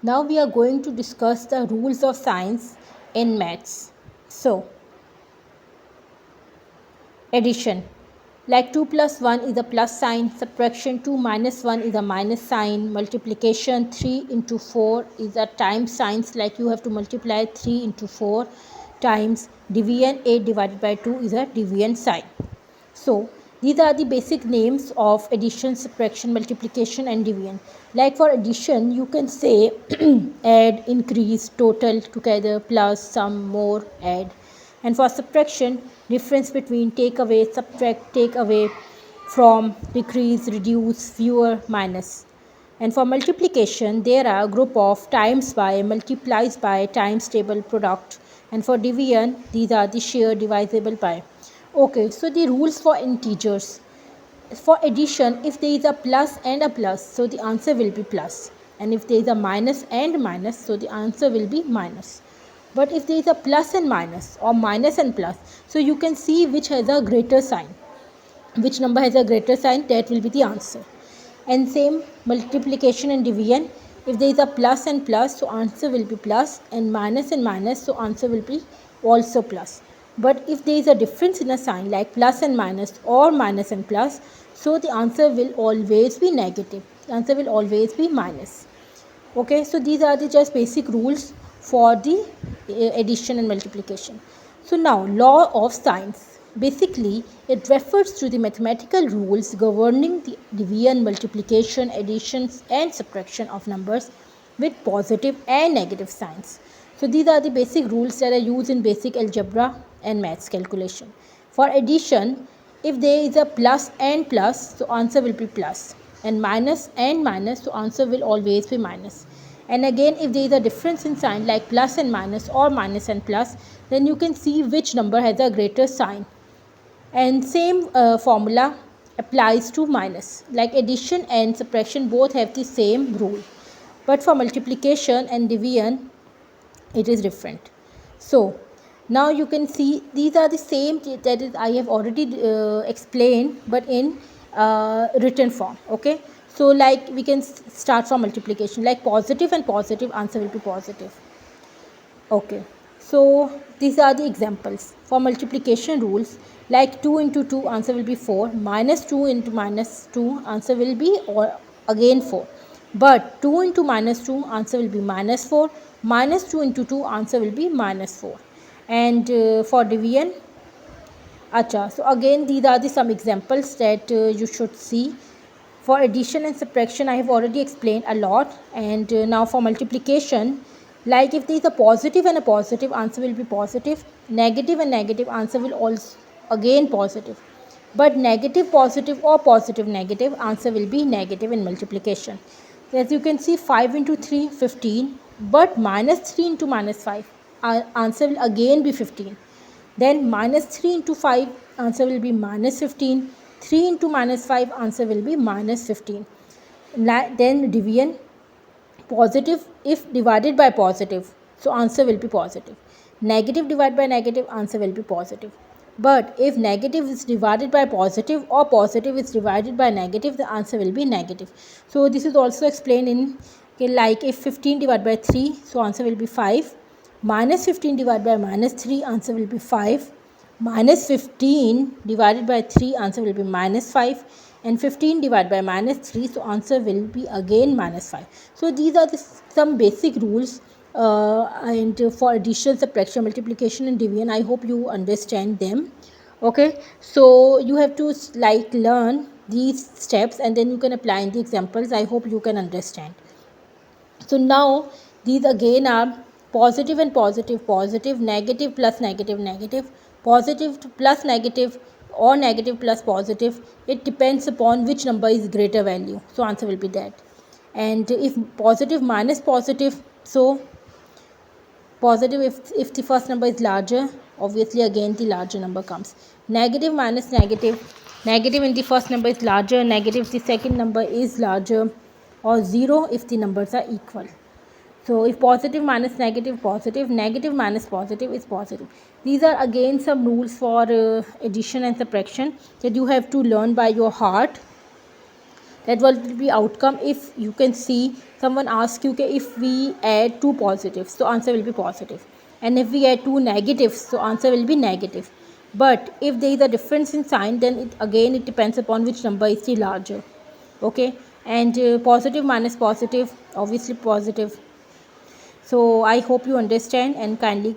Now we are going to discuss the rules of science in maths. So, addition. Like 2 plus 1 is a plus sign, subtraction 2 minus 1 is a minus sign, multiplication 3 into 4 is a times signs, like you have to multiply 3 into 4 times, division 8 divided by 2 is a division sign. So these are the basic names of addition, subtraction, multiplication and division. Like for addition, you can say add, increase, total, together, plus, sum, more, add. And for subtraction, difference between take away, subtract, take away from, decrease, reduce, fewer, minus. And for multiplication, there are a group of times by, multiplies by, times table, product. And for division, these are the share, divisible by. Okay, so the rules for integers. For addition, if there is a plus and a plus, so the answer will be plus. And if there is a minus and minus, so the answer will be minus. But if there is a plus and minus or minus and plus, so you can see which has a greater sign. Which number has a greater sign, that will be the answer. And same multiplication and division, if there is a plus and plus, so answer will be plus, and minus, so answer will be also plus. But if there is a difference in a sign like plus and minus or minus and plus, so the answer will always be negative. The answer will always be minus. Okay, so these are the just basic rules for the addition and multiplication. So now, law of signs. Basically, it refers to the mathematical rules governing the division, multiplication, additions and subtraction of numbers with positive and negative signs. So these are the basic rules that are used in basic algebra and maths calculation. For addition, if there is a plus and plus, so answer will be plus, and minus and minus, so answer will always be minus. And again, if there is a difference in sign like plus and minus or minus and plus, then you can see which number has a greater sign. And same formula applies to minus. Like addition and subtraction both have the same rule, but for multiplication and division it is different. So now you can see these are the same, that is I have already explained, but in written form. Okay, so like we can start from multiplication, like positive and positive, answer will be positive. Okay, so these are the examples for multiplication rules. Like 2 into 2, answer will be 4, minus 2 into minus 2, answer will be or again 4. But 2 into minus 2, answer will be minus 4, minus 2 into 2, answer will be minus 4. And for division, acha, so again these are the some examples that you should see. For addition and subtraction, I have already explained a lot. And now for multiplication, like if there is a positive and a positive, answer will be positive. Negative and negative, answer will also again positive. But negative positive or positive negative, answer will be negative in multiplication. As you can see, 5 into 3, 15. But minus 3 into minus 5, answer will again be 15. Then minus 3 into 5, answer will be minus 15. 3 into minus 5, answer will be minus 15. Then division, positive if divided by positive, so answer will be positive. Negative divided by negative, answer will be positive. But if negative is divided by positive or positive is divided by negative, the answer will be negative. So this is also explained in, okay, like if 15 divided by 3, so answer will be 5. Minus 15 divided by minus 3, answer will be 5. Minus 15 divided by 3, answer will be minus 5. And 15 divided by minus 3, so answer will be again minus 5. So these are some basic rules and for addition, subtraction, multiplication and division. I hope you understand them. Okay, so you have to like learn these steps and then you can apply in the examples. I hope you can understand. So now these again are positive and positive, positive, negative plus negative, negative, positive plus negative or negative plus positive. It depends upon which number is greater value. So answer will be that. And if positive minus positive, so positive if the first number is larger, obviously again the larger number comes. Negative minus negative, negative in the first number is larger, negative if the second number is larger, or 0 if the numbers are equal. So if positive minus negative, positive, negative minus positive is positive. These are again some rules for addition and subtraction that you have to learn by your heart. That will be outcome. If you can see, someone asks you, okay, if we add two positives, so answer will be positive, and if we add two negatives, so answer will be negative. But if there is a difference in sign, then it depends upon which number is the larger. Okay, and positive minus positive, obviously positive. So I hope you understand, and kindly